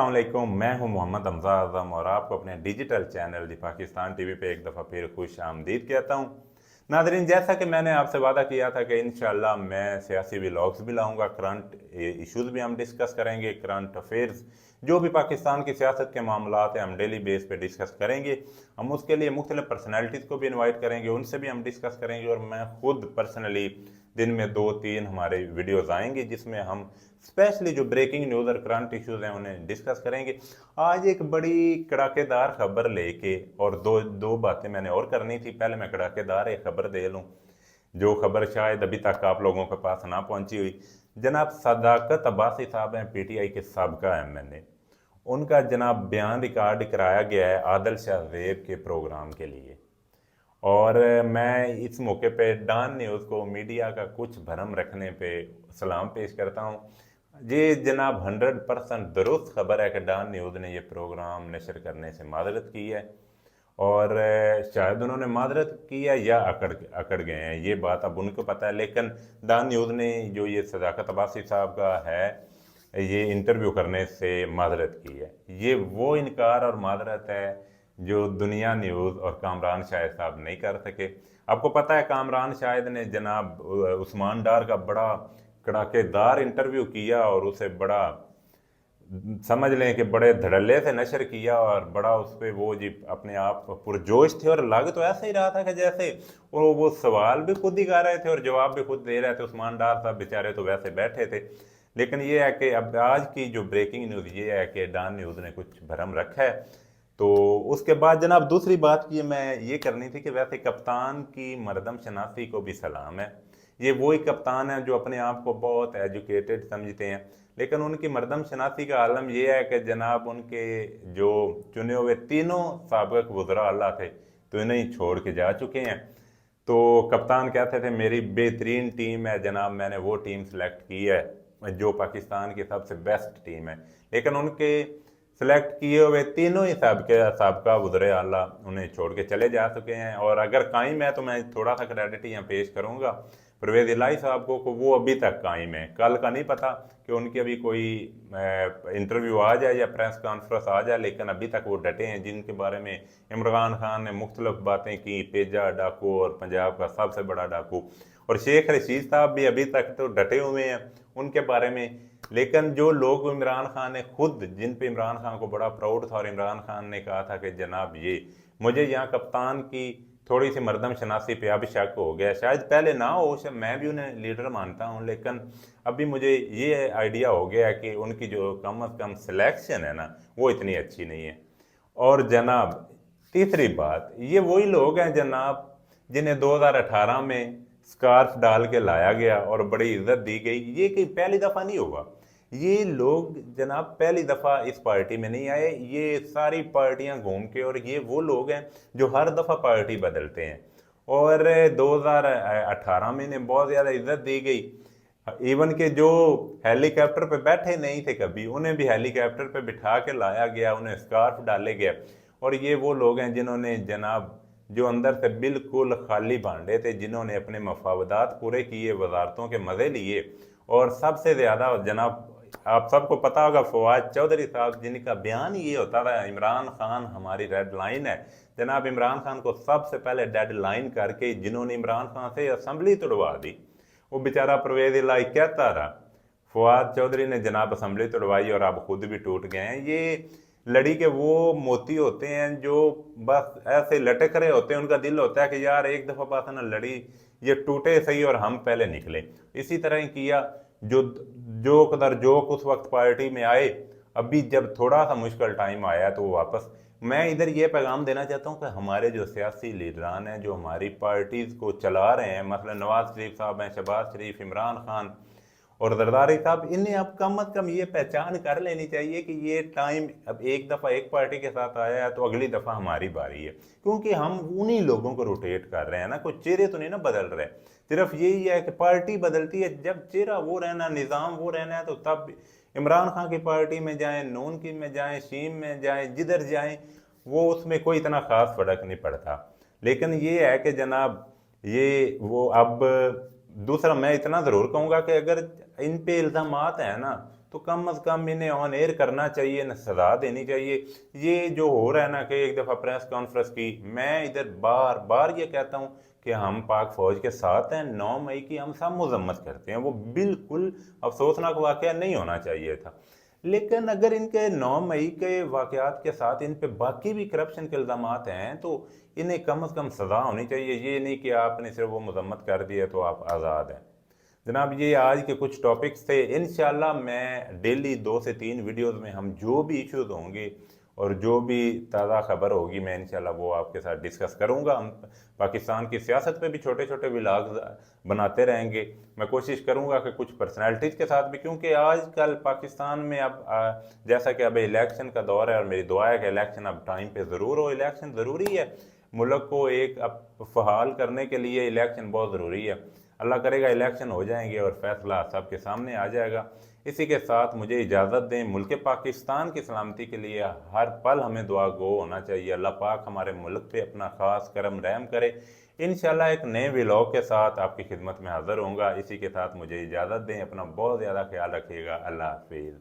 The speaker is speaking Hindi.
अस्सलामुअलैकुम, मैं हूं मोहम्मद हमजा आज़म और आपको अपने डिजिटल चैनल दी पाकिस्तान टीवी पे एक दफ़ा फिर खुश आमदीद कहता हूं। नादरीन, जैसा कि मैंने आपसे वादा किया था कि इंशाल्लाह मैं सियासी व्लॉग्स भी लाऊंगा, करंट इश्यूज़ भी हम डिस्कस करेंगे, करंट अफेयर्स जो भी पाकिस्तान की सियासत के मामलात हैं हम डेली बेस पे डिस्कस करेंगे। हम उसके लिए मुख्तलिफ पर्सनैलिटीज़ को भी इन्वाइट करेंगे, उनसे भी हम डिस्कस करेंगे और मैं खुद पर्सनली दिन में 2-3 हमारे वीडियोज़ आएंगे जिसमें हम स्पेशली जो ब्रेकिंग न्यूज़ और करंट इश्यूज़ हैं उन्हें डिस्कस करेंगे। आज एक बड़ी कड़ाकेदार खबर लेके और दो दो बातें मैंने और करनी थी। पहले मैं कड़ाकेदार एक खबर दे लूँ, जो खबर शायद अभी तक आप लोगों के पास ना पहुंची हुई। जनाब सदाकत अब्बासी साहब हैं, पीटीआई के साबका एमएनए, उनका जनाब बयान रिकॉर्ड कराया गया है आदिल शाह ज़ेब के प्रोग्राम के लिए। और मैं इस मौके पे डॉन न्यूज़ को मीडिया का कुछ भरम रखने पे सलाम पेश करता हूँ। ये जनाब 100% दुरुस्त खबर है कि डॉन न्यूज़ ने ये प्रोग्राम नशर करने से माजरत की है और शायद उन्होंने माजरत की है या अकड़ अकड़ गए हैं, ये बात अब उनको पता है। लेकिन डॉन न्यूज़ ने जो ये सदाकत अब्बासी साहब का है ये इंटरव्यू करने से माजरत की है। ये वो इनकार और माजरत है जो दुनिया न्यूज़ और कामरान शाहिद साहब नहीं कर सके। आपको पता है कामरान शाहिद ने जनाब उस्मान डार का बड़ा कड़ाकेदार इंटरव्यू किया और उसे बड़ा समझ लें कि बड़े धड़ल्ले से नशर किया और बड़ा उस पर वो जी अपने आप पुरजोश थे और लग तो ऐसा ही रहा था कि जैसे वो सवाल भी खुद ही कर रहे थे और जवाब भी खुद दे रहे थे। उस्मान डार साहब बेचारे तो वैसे बैठे थे। लेकिन ये है कि अब आज की जो ब्रेकिंग न्यूज़ ये है कि डॉन न्यूज़ ने कुछ भरम रखा है। तो उसके बाद जनाब दूसरी बात की मैं ये करनी थी कि वैसे कप्तान की मरदम शनासी को भी सलाम है। ये वही कप्तान है जो अपने आप को बहुत एजुकेटेड समझते हैं, लेकिन उनकी मरदम शनासी का आलम यह है कि जनाब उनके जो चुने हुए तीनों साबिक वज़रा अल्लाह थे तो इन्हें ही छोड़ के जा चुके हैं। तो कप्तान कहते थे मेरी बेहतरीन टीम है जनाब, मैंने वो टीम सेलेक्ट की है जो पाकिस्तान की सबसे बेस्ट टीम है। लेकिन उनके सेलेक्ट किए हुए तीनों ही सबका वज़रे आला उन्हें छोड़ के चले जा चुके हैं। और अगर कायम है तो मैं थोड़ा सा क्रेडिट यहाँ पेश करूँगा परवेज़ इलाही साहब को वो अभी तक कायम है। कल का नहीं पता कि उनकी अभी कोई इंटरव्यू आ जाए या प्रेस कॉन्फ्रेंस आ जाए, लेकिन अभी तक वो डटे हैं। जिनके बारे में इमरान खान ने मुख्तलिफ बातें की, पेजा डाकू और पंजाब का सबसे बड़ा डाकू, और शेख रशीद साहब भी अभी तक तो डटे हुए हैं उनके बारे में। लेकिन जो लोग इमरान खान ने खुद जिन पे इमरान खान को बड़ा प्राउड था और इमरान खान ने कहा था कि जनाब ये मुझे यहाँ कप्तान की थोड़ी सी मरदम शनासी पे अब शक हो गया, शायद पहले ना हो, मैं भी उन्हें लीडर मानता हूँ, लेकिन अभी मुझे ये आइडिया हो गया कि उनकी जो कम अज़ कम सिलेक्शन है ना वो इतनी अच्छी नहीं है। और जनाब तीसरी बात, ये वही लोग हैं जनाब जिन्हें 2018 में स्कार्फ डाल के लाया गया और बड़ी इज्जत दी गई। ये कि पहली दफ़ा नहीं होगा, ये लोग जनाब पहली दफ़ा इस पार्टी में नहीं आए, ये सारी पार्टियां घूम के, और ये वो लोग हैं जो हर दफ़ा पार्टी बदलते हैं। और 2018 में इन्हें बहुत ज़्यादा इज्जत दी गई। इवन के जो हेलीकॉप्टर पे बैठे नहीं थे कभी उन्हें भी हेलीकॉप्टर पे बिठा के लाया गया, उन्हें स्कार्फ डाले गया। और ये वो लोग हैं जिन्होंने जनाब जो अंदर से बिल्कुल खाली भांडे थे, जिन्होंने अपने मफावदात पूरे किए, वजारतों के मज़े लिए। और सबसे ज़्यादा जनाब आप सबको पता होगा फवाद चौधरी साहब जिनका बयान ये होता था इमरान खान हमारी रेड लाइन है। जनाब इमरान खान को सबसे पहले डेड लाइन करके जिन्होंने इमरान खान से असम्बली तोड़वा दी, वो बेचारा परवेज़ इलाही कहता रहा। फवाद चौधरी ने जनाब असम्बली तोड़वाई और अब खुद भी टूट गए हैं। ये लड़ी के वो मोती होते हैं जो बस ऐसे लटक रहे होते हैं, उनका दिल होता है कि यार एक दफ़ा बस ना लड़ी ये टूटे सही और हम पहले निकले। इसी तरह ही किया। जो जोक दर जोक उस वक्त पार्टी में आए, अभी जब थोड़ा सा मुश्किल टाइम आया तो वो वापस। मैं इधर ये पैगाम देना चाहता हूँ कि हमारे जो सियासी लीडरान हैं जो हमारी पार्टीज़ को चला रहे हैं, मतलब नवाज शरीफ साहब हैं, शहबाज शरीफ, इमरान खान और जरदारी साहब, इन्हें अब कम अज़ कम ये पहचान कर लेनी चाहिए कि ये टाइम अब एक दफ़ा एक पार्टी के साथ आया है तो अगली दफ़ा हमारी बारी है। क्योंकि हम उन्हीं लोगों को रोटेट कर रहे हैं ना, कोई चेहरे तो नहीं ना बदल रहे। सिर्फ यही है कि पार्टी बदलती है, जब चेहरा वो रहना, निज़ाम वो रहना है, तो तब इमरान खान की पार्टी में जाएं, नून की में जाएं, शीम में जाएं, जिधर जाएं, वो उसमें कोई इतना ख़ास फ़र्क नहीं पड़ता। लेकिन ये है कि जनाब ये वो अब दूसरा मैं इतना ज़रूर कहूँगा कि अगर इन पे इल्ज़ामात हैं ना तो कम अज़ कम इन्हें ऑन एयर करना चाहिए, न सज़ा देनी चाहिए। ये जो हो रहा है ना कि एक दफ़ा प्रेस कॉन्फ्रेंस की, मैं इधर बार बार ये कहता हूँ कि हम पाक फ़ौज के साथ हैं, 9 मई की हम सब मजम्मत करते हैं, वो बिल्कुल अफसोसनाक वाक़या नहीं होना चाहिए था। लेकिन अगर इनके 9 मई के वाक़यात के साथ इन पे बाकी भी करप्शन के इल्ज़ामात हैं, तो इन्हें कम से कम सज़ा होनी चाहिए। ये नहीं कि आपने सिर्फ वो मजम्मत कर दी है तो आप आज़ाद हैं। जनाब, ये आज के कुछ टॉपिक्स थे। इंशाल्लाह मैं डेली 2 से 3 वीडियोस में हम जो भी इश्यूज होंगे और जो भी ताज़ा खबर होगी, मैं इंशाल्लाह वो आपके साथ डिस्कस करूंगा। हम पाकिस्तान की सियासत पे भी छोटे छोटे व्लॉग्स बनाते रहेंगे। मैं कोशिश करूंगा कि कुछ पर्सनैलिटीज़ के साथ भी, क्योंकि आजकल पाकिस्तान में अब जैसा कि अब इलेक्शन का दौर है और मेरी दुआ है कि इलेक्शन अब टाइम पे ज़रूर हो। इलेक्शन ज़रूरी है, मुल्क को एक अब फहाल करने के लिए इलेक्शन बहुत ज़रूरी है। अल्लाह करेगा इलेक्शन हो जाएंगे और फैसला सबके सामने आ जाएगा। इसी के साथ मुझे इजाज़त दें। मुल्क पाकिस्तान की सलामती के लिए हर पल हमें दुआ गो होना चाहिए। अल्लाह पाक हमारे मुल्क पे अपना ख़ास करम रहम करे। इंशाल्लाह एक नए व्लॉग के साथ आपकी खिदमत में हाज़िर होऊंगा। इसी के साथ मुझे इजाज़त दें। अपना बहुत ज़्यादा ख्याल रखिएगा। अल्लाह हाफिज़।